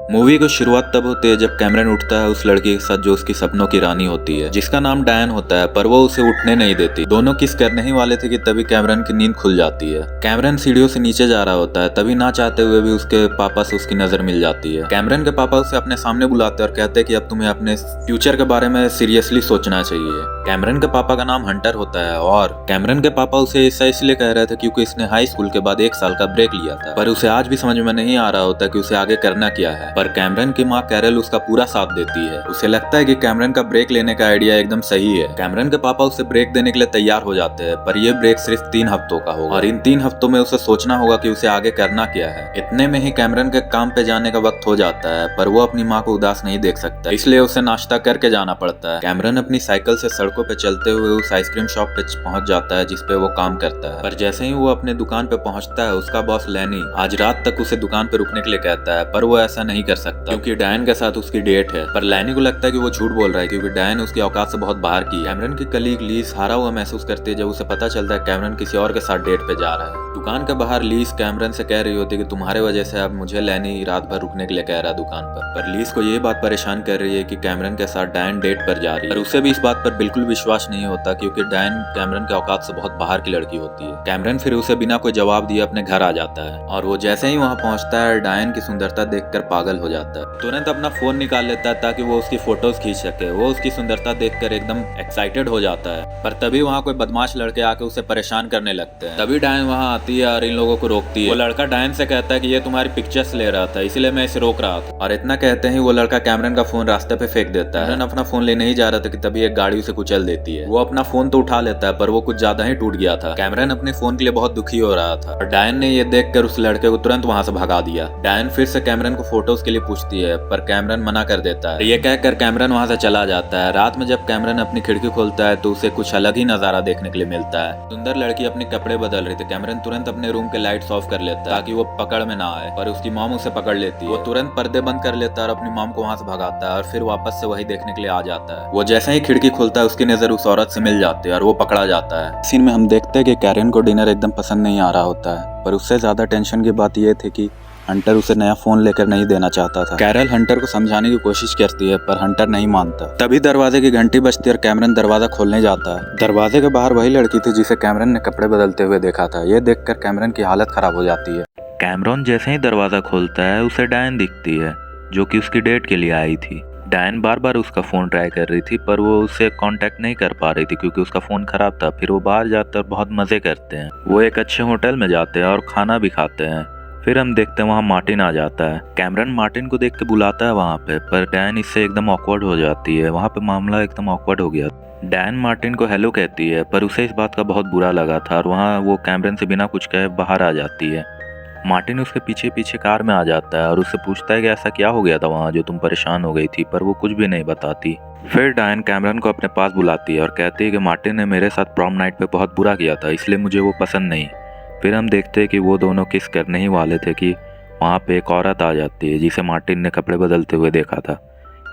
Movie की शुरुआत तब होती है जब कैमरन उठता है उस लड़की के साथ जो उसकी सपनों की रानी होती है, जिसका नाम डायन होता है, पर वो उसे उठने नहीं देती। दोनों किस करने ही वाले थे कि तभी कैमरन की नींद खुल जाती है। कैमरन सीढ़ियों से नीचे जा रहा होता है, तभी ना चाहते हुए भी उसके पापा से उसकी नजर मिल जाती है। कैमरन के पापा उसे अपने सामने बुलाते हैं और कहते हैं कि अब तुम्हें अपने फ्यूचर के बारे में सीरियसली सोचना चाहिए। कैमरन के पापा का नाम हंटर होता है और कैमरन के पापा उसे ऐसा इसलिए कह रहे थे क्योंकि इसने हाई स्कूल के बाद 1 साल का ब्रेक लिया था, पर उसे आज भी समझ में नहीं आ रहा होता कि उसे आगे करना क्या है। पर कैमरन की माँ कैरल उसका पूरा साथ देती है। उसे लगता है कि कैमरन का ब्रेक लेने का आइडिया एकदम सही है। कैमरन के पापा उसे ब्रेक देने के लिए तैयार हो जाते हैं, पर यह ब्रेक सिर्फ 3 हफ्तों का होगा और इन 3 हफ्तों में उसे सोचना होगा कि उसे आगे करना क्या है। इतने में ही कैमरन के काम पे जाने का वक्त हो जाता है, पर वो अपनी माँ को उदास नहीं देख सकता, इसलिए उसे नाश्ता करके जाना पड़ता है। कैमरन अपनी साइकिल से सड़कों पे चलते हुए उस आइसक्रीम शॉप पे पहुंच जाता है जिसपे वो काम करता है, पर जैसे ही वो अपने दुकान पे पहुंचता है उसका बॉस लैनी आज रात तक उसे दुकान पे रुकने के लिए कहता है, पर वो ऐसा नहीं कर सकता क्योंकि डायन के साथ उसकी डेट है। पर लैनी को लगता है कि वो झूठ बोल रहा है क्योंकि डायन उसकी औकात से बहुत बाहर की है। कैमरन की कलीग लीज हारा हुआ महसूस करती है जब उसे पता चलता है कैमरन किसी और के साथ डेट पे जा रहा है। दुकान के बाहर लीज कैमरन से कह रही होती है कि तुम्हारे वजह से अब मुझे लैनी रात भर रुकने के लिए कह रहा है दुकान पर लीज को ये बात परेशान कर रही है कि कैमरन के साथ डायन डेट पर जा रही है, पर उसे भी इस बात पर बिल्कुल विश्वास नहीं होता क्योंकि डायन कैमरन के औकात से बहुत बाहर की लड़की होती है। कैमरन फिर उसे बिना कोई जवाब दिए अपने घर आ जाता है और वो जैसे ही वहाँ पहुँचता है डायन की सुंदरता देखकर पागल हो जाता है। तुरंत अपना फोन निकाल लेता है ताकि वो उसकी फोटोज खींच सके। वो उसकी सुंदरता देखकर एकदम एक्साइटेड हो जाता है, पर तभी वहाँ कोई बदमाश लड़के आके उसे परेशान करने लगते हैं। तभी डायन वहाँ आती है और इन लोगों को रोकती है। वो लड़का डायन से कहता है कि ये तुम्हारी पिक्चर्स ले रहा था इसलिए मैं इसे रोक रहा था, और इतना कहते ही वो लड़का कैमरन का फोन रास्ते पे फेंक देता है। कैमरन अपना फोन लेने ही जा रहा था कि तभी एक गाड़ी उसे कुचल देती है। वो अपना फोन तो उठा लेता है पर वो कुछ ज्यादा ही टूट गया था। कैमरन अपने फोन के लिए बहुत दुखी हो रहा था और डायन ने ये देखकर उस लड़के को तुरंत वहाँ से भगा दिया। डायन फिर से कैमरन को फोटोज के लिए पूछती है पर कैमरन मना कर देता है। ये कहकर कैमरन वहाँ से चला जाता है। रात में जब कैमरन अपनी खिड़की खोलता है तो उसे कुछ अलग ही नजारा देखने के लिए मिलता है। सुंदर लड़की अपने कपड़े बदल रही थी। कैमरन तुरंत अपने रूम के लाइट्स ऑफ कर लेता है ताकि वो पकड़ में ना आए, पर उसकी मॉम उसे पकड़ लेती है। वो तुरंत पर्दे बंद कर लेता है और अपनी मॉम को वहाँ से भगाता है और फिर वापस से वही देखने के लिए आ जाता है। वो जैसे ही खिड़की खोलता है उसकी नजर उस औरत से मिल जाती है और वो पकड़ा जाता है। सीन में हम देखते हैं कि कैरन को डिनर एकदम पसंद नहीं आ रहा होता है, पर उससे ज्यादा टेंशन की बात यह थी कि हंटर उसे नया फोन लेकर नहीं देना चाहता था। कैरल हंटर को समझाने की कोशिश करती है पर हंटर नहीं मानता। तभी दरवाजे की घंटी बजती है और कैमरन दरवाजा खोलने जाता है। दरवाजे के बाहर वही लड़की थी जिसे कैमरन ने कपड़े बदलते हुए देखा था। ये देखकर कैमरन की हालत खराब हो जाती है। कैमरन जैसे ही दरवाजा खोलता है उसे डायन दिखती है जो कि उसकी डेट के लिए आई थी। डायन बार बार उसका फ़ोन ट्राई कर रही थी पर वो उससे कांटेक्ट नहीं कर पा रही थी क्योंकि उसका फ़ोन ख़राब था। फिर वो बाहर जाते और बहुत मज़े करते हैं। वो एक अच्छे होटल में जाते हैं और खाना भी खाते हैं। फिर हम देखते हैं वहाँ मार्टिन आ जाता है। कैमरन मार्टिन को देख के बुलाता है वहाँ पे, पर डायन इससे एकदम ऑकवर्ड हो जाती है। वहाँ पे मामला एकदम ऑकवर्ड हो गया। डायन मार्टिन को हेलो कहती है पर उसे इस बात का बहुत बुरा लगा था और वहाँ वो कैमरन से बिना कुछ कहे बाहर आ जाती है। मार्टिन उसके पीछे पीछे कार में आ जाता है और उससे पूछता है कि ऐसा क्या हो गया था वहाँ जो तुम परेशान हो गई थी, पर वो कुछ भी नहीं बताती। फिर डायन कैमरन को अपने पास बुलाती है और कहती है कि मार्टिन ने मेरे साथ प्रॉम नाइट पे बहुत बुरा किया था इसलिए मुझे वो पसंद नहीं। फिर हम देखते हैं कि वो दोनों किस करने ही वाले थे कि वहाँ पे एक औरत आ जाती है जिसे मार्टिन ने कपड़े बदलते हुए देखा था।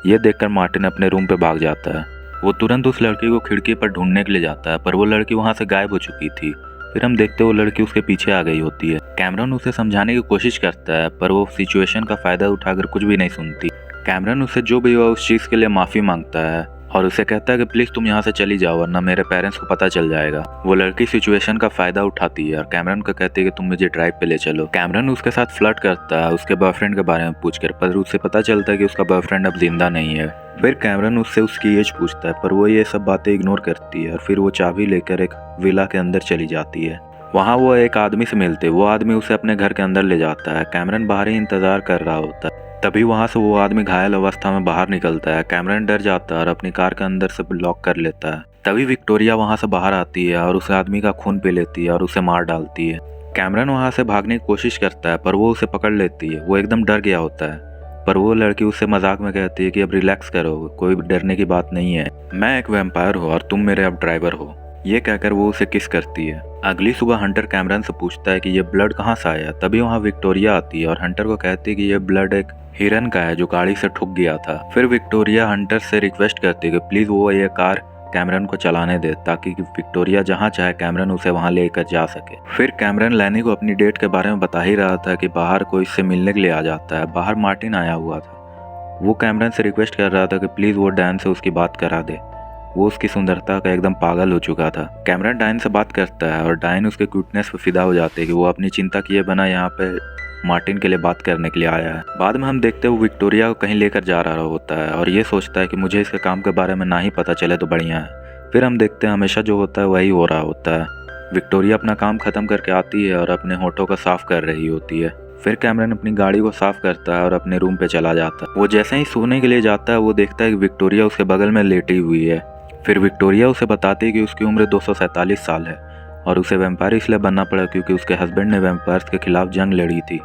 ये देखकर मार्टिन अपने रूम पे भाग जाता है। वो तुरंत उस लड़की को खिड़की पर ढूंढने के लिए जाता है पर वो लड़की वहाँ से गायब हो चुकी थी। फिर हम देखते वो लड़की उसके पीछे आ गई होती है। कैमरन उसे समझाने की कोशिश करता है पर वो सिचुएशन का फायदा उठाकर कुछ भी नहीं सुनती। कैमरन उसे जो भी हुआ उस चीज़ के लिए माफ़ी मांगता है और उसे कहता है कि प्लीज़ तुम यहाँ से चली जाओ वरना मेरे पेरेंट्स को पता चल जाएगा। वो लड़की सिचुएशन का फायदा उठाती है और कैमरन को कहती है कि तुम मुझे ड्राइव पे ले चलो। कैमरन उसके साथ फ्लर्ट करता है उसके बॉयफ्रेंड के बारे में पूछकर, पर उसे पता चलता है कि उसका बॉयफ्रेंड अब जिंदा नहीं है। फिर कैमरन उससे उसकी एज पूछता है पर वो ये सब बातें इग्नोर करती है और फिर वो चाबी लेकर एक विला के अंदर चली जाती है। वहाँ वो एक आदमी से मिलते, वो आदमी उसे अपने घर के अंदर ले जाता है। कैमरन बाहर ही इंतजार कर रहा होता है। तभी वहाँ से वो आदमी घायल अवस्था में बाहर निकलता है। कैमरन डर जाता है और अपनी कार के अंदर से लॉक कर लेता है। तभी विक्टोरिया वहाँ से बाहर आती है और उस आदमी का खून पी लेती है और उसे मार डालती है। कैमरन वहाँ से भागने की कोशिश करता है पर वो उसे पकड़ लेती है। वो एकदम डर गया होता है पर वो लड़की उससे मजाक में कहती है कि अब रिलैक्स करो, कोई डरने की बात नहीं है, मैं एक वैम्पायर हूँ और तुम मेरे अब ड्राइवर हो। ये कहकर वो उसे किस करती है। अगली सुबह हंटर कैमरन से पूछता है कि ये ब्लड कहाँ से आया। तभी वहाँ विक्टोरिया आती है और हंटर को कहती है कि ये ब्लड एक हिरन का है जो गाड़ी से ठुक गया था। फिर विक्टोरिया हंटर से रिक्वेस्ट करती है कि प्लीज वो ये कार कैमरन को चलाने दे ताकि विक्टोरिया जहाँ चाहे कैमरन उसे वहाँ लेकर जा सके। फिर कैमरन लैनी को अपनी डेट के बारे में बता ही रहा था कि बाहर कोई इससे मिलने के लिए आ जाता है। बाहर मार्टिन आया हुआ था। वो कैमरन से रिक्वेस्ट कर रहा था कि प्लीज़ वो डैन से उसकी बात करा दे। वो उसकी सुंदरता का एकदम पागल हो चुका था। कैमरन डायन से बात करता है और डायन उसके क्यूटनेस पर फिदा हो जाते हैं कि वो अपनी चिंता किए बिना यहाँ पे मार्टिन के लिए बात करने के लिए आया है। बाद में हम देखते हैं वो विक्टोरिया को कहीं लेकर जा रहा होता है और ये सोचता है कि मुझे इसके काम के बारे में ना ही पता चले तो बढ़िया है। फिर हम देखते हैं हमेशा जो होता है वही हो रहा होता है। विक्टोरिया अपना काम खत्म करके आती है और अपने होठों को साफ कर रही होती है। फिर कैमरन अपनी गाड़ी को साफ करता है और अपने रूम पे चला जाता है। वो जैसे ही सोने के लिए जाता है वो देखता है कि विक्टोरिया उसके बगल में लेटी हुई है। फिर विक्टोरिया उसे बताती है कि उसकी उम्र 247 साल है और उसे वैम्पायर इसलिए बनना पड़ा क्योंकि उसके हस्बैंड ने वैम्पायर्स के खिलाफ जंग लड़ी थी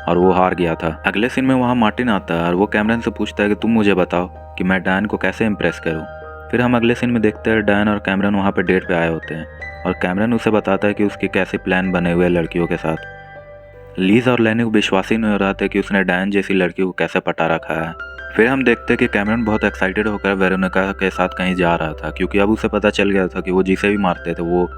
और वो हार गया था। अगले सीन में वहाँ मार्टिन आता है और वो कैमरन से पूछता है कि तुम मुझे बताओ कि मैं डायन को कैसे इम्प्रेस करूँ। फिर हम अगले सीन में देखते हैं डायन और कैमरन वहाँ पे डेट पे आए होते हैं और कैमरन उसे बताता है कि उसके कैसे प्लान बने हुए लड़कियों के साथ। लीज और लैनी को विश्वास ही नहीं हो रहा था कि उसने डायन जैसी लड़की को कैसे पटा रखा है। फिर हम देखते हैं कि कैमरन बहुत एक्साइटेड होकर वेरोनिका के साथ कहीं जा रहा था क्योंकि अब उसे पता चल गया था कि वो जिसे भी मारते थे वो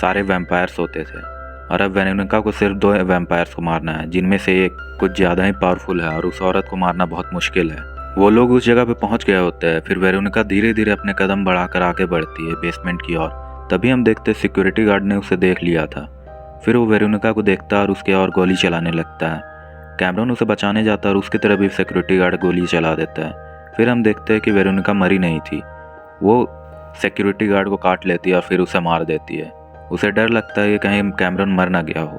सारे वैम्पायर्स होते थे और अब वेरोनिका को सिर्फ 2 वैम्पायर्स को मारना है जिनमें से एक कुछ ज़्यादा ही पावरफुल है और उस औरत को मारना बहुत मुश्किल है। वो लोग उस जगह पे पहुंच गए होते हैं। फिर वेरोनिका धीरे धीरे अपने कदम बढ़ाकर आगे बढ़ती है बेसमेंट की ओर। तभी हम देखते हैं सिक्योरिटी गार्ड ने उसे देख लिया था। फिर वो वेरोनिका को देखता है और उसके और गोली चलाने लगता है। कैमरन उसे बचाने जाता है और उसकी तरफ भी सिक्योरिटी गार्ड गोली चला देता है। फिर हम देखते हैं कि वेरोनिका मरी नहीं थी। वो सिक्योरिटी गार्ड को काट लेती है और फिर उसे मार देती है। उसे डर लगता है कि कहीं कैमरन मर ना गया हो।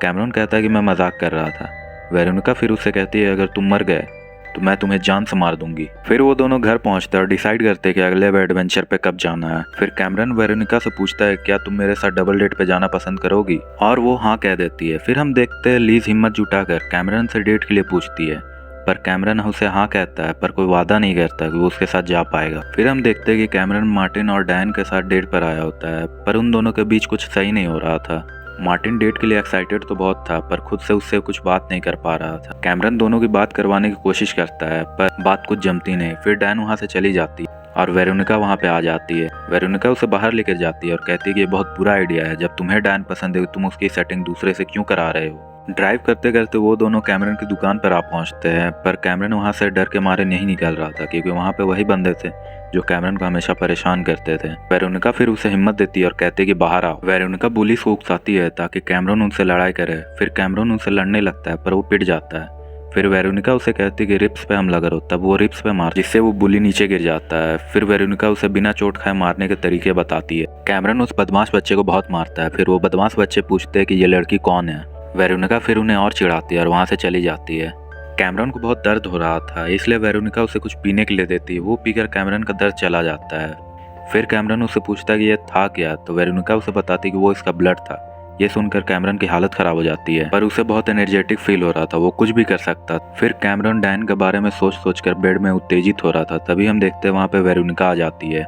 कैमरन कहता है कि मैं मजाक कर रहा था। वेरोनिका फिर उससे कहती है अगर तुम मर गए तो मैं तुम्हें जान से मार दूंगी। फिर वो दोनों घर पहुंचते हैं और डिसाइड करते हैं कि अगले एडवेंचर पे कब जाना है। फिर कैमरन वेरोनिका से पूछता है क्या तुम मेरे साथ डबल डेट पे जाना पसंद करोगी और वो हाँ कह देती है। फिर हम देखते हैं लीज हिम्मत जुटाकर कैमरन से डेट के लिए पूछती है पर कैमरन उसे हाँ कहता है पर कोई वादा नहीं करता कि वो उसके साथ जा पाएगा। फिर हम देखते हैं कि कैमरन मार्टिन और डायन के साथ डेट पर आया होता है पर उन दोनों के बीच कुछ सही नहीं हो रहा था। मार्टिन डेट के लिए एक्साइटेड तो बहुत था पर खुद से उससे कुछ बात नहीं कर पा रहा था। कैमरन दोनों की बात करवाने की कोशिश करता है पर बात कुछ जमती नहीं। फिर डायन वहाँ से चली जाती है और वेरोनिका वहाँ पे आ जाती है। वेरोनिका उसे बाहर लेकर जाती है और कहती है कि ये बहुत बुरा आइडिया है। जब तुम्हें डायन पसंद है तुम उसकी सेटिंग दूसरे से क्यों करा रहे हो। ड्राइव करते करते वो दोनों कैमरन की दुकान पर आ पहुंचते हैं पर कैमरन वहां से डर के मारे नहीं निकल रहा था क्योंकि वहां पे वही बंदे थे जो कैमरन को हमेशा परेशान करते थे। वेरोनिका फिर उसे हिम्मत देती है और कहती है कि बाहर आओ। वेरोनिका पुलिस को उकसाती है ताकि कैमरन उनसे लड़ाई करे। फिर कैमरन उनसे लड़ने लगता है पर वो पिट जाता है। फिर वेरोनिका उसे कहती है कि रिप्स पे हमला करो तब वो रिप्स पे मार जिससे वो बुली नीचे गिर जाता है। फिर वेरोनिका उसे बिना चोट खाए मारने के तरीके बताती है। कैमरन उस बदमाश बच्चे को बहुत मारता है। फिर वो बदमाश बच्चे पूछते हैं कि ये लड़की कौन है। वेरोनिका फिर उन्हें और चिढ़ाती है और वहाँ से चली जाती है। कैमरन को बहुत दर्द हो रहा था इसलिए वेरोनिका उसे कुछ पीने के लिए देती है। वो पीकर कैमरन का दर्द चला जाता है। फिर कैमरन उससे पूछता है कि ये था क्या तो वेरोनिका उसे बताती है कि वो इसका ब्लड था। ये सुनकर कैमरन की हालत खराब हो जाती है पर उसे बहुत एनर्जेटिक फील हो रहा था। वो कुछ भी कर सकता। फिर कैमरन डायन के बारे में सोच सोचकर बेड में उत्तेजित हो रहा था। तभी हम देखते हैं वहाँ पे वेरोनिका आ जाती है।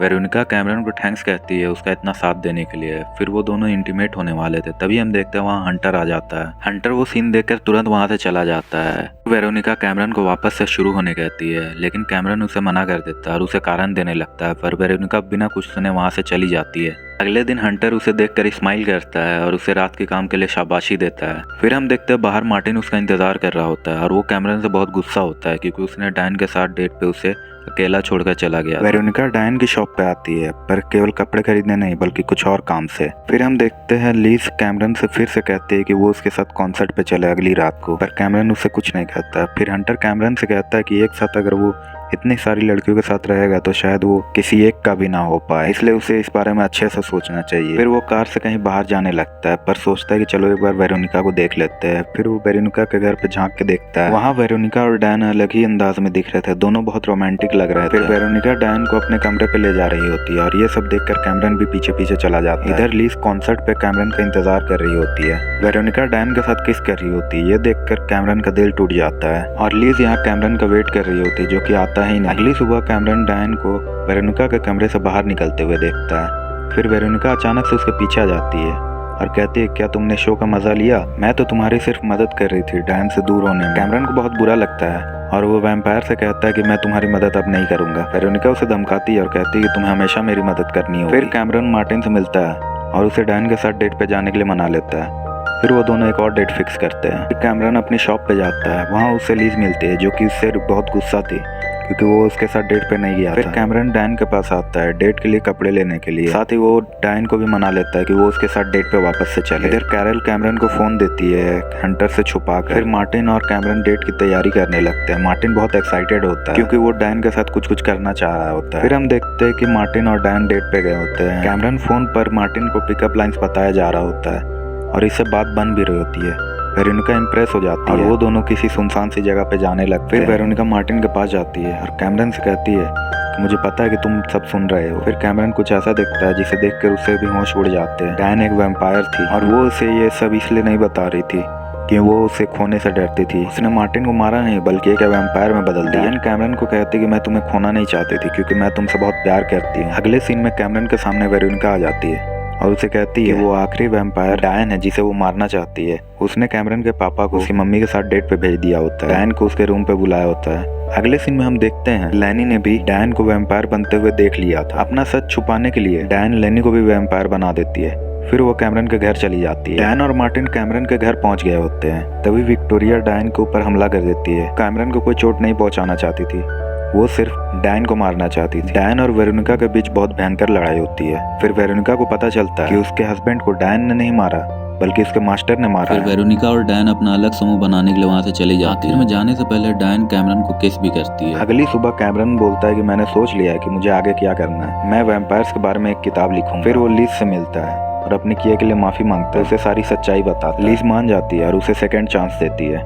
वेरोनिका कैमरन को थैंक्स कहती है उसका इतना साथ देने के लिए। फिर वो दोनों इंटीमेट होने वाले थे तभी हम देखते हैं वहाँ हंटर आ जाता है। हंटर वो सीन देखकर तुरंत वहाँ से चला जाता है। वेरोनिका कैमरन को वापस से शुरू होने कहती है लेकिन कैमरन उसे मना कर देता है और उसे कारण देने लगता है पर वेरोनिका बिना कुछ सुने वहाँ से चली जाती है। अगले दिन हंटर उसे देखकर स्माइल करता है और उसे रात के काम के लिए शाबाशी देता है। फिर हम देखते हैं बाहर मार्टिन उसका इंतजार कर रहा होता है और वो कैमरन से बहुत गुस्सा होता है क्योंकि उसने डायन के साथ डेट पे उसे अकेला छोड़कर चला गया। वेरोनिका डायन की शॉप पे आती है पर केवल कपड़े खरीदने नहीं बल्कि कुछ और काम से। फिर हम देखते हैं लीज कैमरन से फिर से कहती है कि वो उसके साथ कॉन्सर्ट पे चले अगली रात को पर कैमरन उससे कुछ नहीं कहता। फिर हंटर कैमरन से कहता है कि एक साथ अगर वो इतनी सारी लड़कियों के साथ रहेगा तो शायद वो किसी एक का भी ना हो पाए इसलिए उसे इस बारे में अच्छे से सोचना चाहिए। फिर वो कार से कहीं बाहर जाने लगता है पर सोचता है कि चलो एक बार वेरोनिका को देख लेते हैं। फिर वो वेरोनिका के घर पे झांक के देखता है। वहाँ वेरोनिका और डायन अलग ही अंदाज में दिख रहे थे। दोनों बहुत रोमांटिक लग रहे थे। फिर वेरोनिका डायन को अपने कमरे पे ले जा रही होती है और ये सब देखकर कैमरन भी पीछे पीछे चला जाता है। इधर लीज कॉन्सर्ट पे कैमरन का इंतजार कर रही होती है। वेरोनिका डायन के साथ किस कर रही होती है। ये देखकर कैमरन का दिल टूट जाता है और लीज यहाँ कैमरन का वेट कर रही होती है जो कि आता ही नहीं। अगली सुबह कैमरन डायन को वेरोनिका के कमरे से बाहर निकलते हुए देखता है। फिर वेरोनिका अचानक से उसके पीछे आ जाती है और कहती है क्या तुमने शो का मजा लिया। मैं तो तुम्हारी सिर्फ मदद कर रही थी डायन से दूर होने में। कैमरन को बहुत बुरा लगता है और वो वैम्पायर से कहता है कि मैं तुम्हारी मदद अब नहीं करूंगा। वेरोनिका उसे धमकाती है और कहती है कि तुम्हें हमेशा मेरी मदद करनी होगी। फिर कैमरन मार्टिन से मिलता है और उसे डैन के साथ डेट पे जाने के लिए मना लेता है। फिर वो दोनों एक और डेट फिक्स करते हैं। फिर कैमरन अपनी शॉप पे जाता है, वहाँ उसे लीज मिलती है जो कि उससे बहुत गुस्सा थी क्योंकि वो उसके साथ डेट पे नहीं गया था। फिर कैमरन डैन के पास आता है डेट के लिए कपड़े लेने के लिए। साथ ही वो डैन को भी मना लेता है कि वो उसके साथ डेट पे वापस से चले। इधर कैरल कैमरन को फोन देती है हंटर से छुपा कर। फिर मार्टिन और कैमरन डेट की तैयारी करने लगते हैं। मार्टिन बहुत एक्साइटेड होता है क्योंकि वो डैन के साथ कुछ करना चाह रहा होता है। फिर हम देखते हैं कि मार्टिन और डैन डेट पे गए होते हैं। कैमरन फोन पर मार्टिन को पिकअप लाइन्स बताया जा रहा होता है और इससे बात बन भी रही होती है। वेरोनिका इम्प्रेस हो जाती है और वो दोनों किसी सुनसान सी जगह पे जाने लगते हैं। फिर वेरोनिका मार्टिन के पास जाती है और कैमरन से कहती है कि मुझे पता है कि तुम सब सुन रहे हो। फिर कैमरन कुछ ऐसा दिखता है जिसे देखकर उसे भी होश उड़ जाते हैं। डैन एक वैम्पायर थी और वो उसे ये सब इसलिए नहीं बता रही थी कि वो उसे खोने से डरती थी। उसने मार्टिन को मारा नहीं बल्कि एक वैम्पायर में बदल दिया। डैन कैमरन को कहती कि मैं तुम्हें खोना नहीं चाहती थी क्योंकि मैं तुमसे बहुत प्यार करती हूँ। अगले सीन में कैमरन के सामने वेरोनिका आ जाती है और उसे कहती है कि वो आखिरी वैम्पायर डायन है जिसे वो मारना चाहती है। उसने कैमरन के पापा को उसकी मम्मी के साथ डेट पे भेज दिया होता है। डायन को उसके रूम पे बुलाया होता है। अगले सीन में हम देखते हैं लेनी ने भी डायन को वैम्पायर बनते हुए देख लिया था। अपना सच छुपाने के लिए डायन लेनी को भी वैम्पायर बना देती है। फिर वो कैमरन के घर चली जाती है। डायन और मार्टिन कैमरन के घर पहुंच गए होते हैं। तभी विक्टोरिया डायन के ऊपर हमला कर देती है। कैमरन को कोई चोट नहीं पहुंचाना चाहती थी, वो सिर्फ डैन को मारना चाहती थी। डैन और वेरोनिका के बीच बहुत भयंकर लड़ाई होती है। फिर वेरोनिका को पता चलता है कि उसके हस्बैंड को डैन ने नहीं मारा बल्कि उसके मास्टर ने मारा। फिर वेरोनिका और डैन अपना अलग समूह बनाने के लिए वहाँ से चली जाती है। फिर में जाने से पहले डैन कैमरन को किस भी करती है। अगली सुबह कैमरन बोलता है कि मैंने सोच लिया है कि मुझे आगे क्या करना है, मैं वैम्पायर्स के बारे में एक किताब लिखूंगा। फिर वो लीज से मिलता है और अपने किए के लिए माफी मांगता है, उसे सारी सच्चाई बताता है। लीज मान जाती है और उसे सेकंड चांस देती है।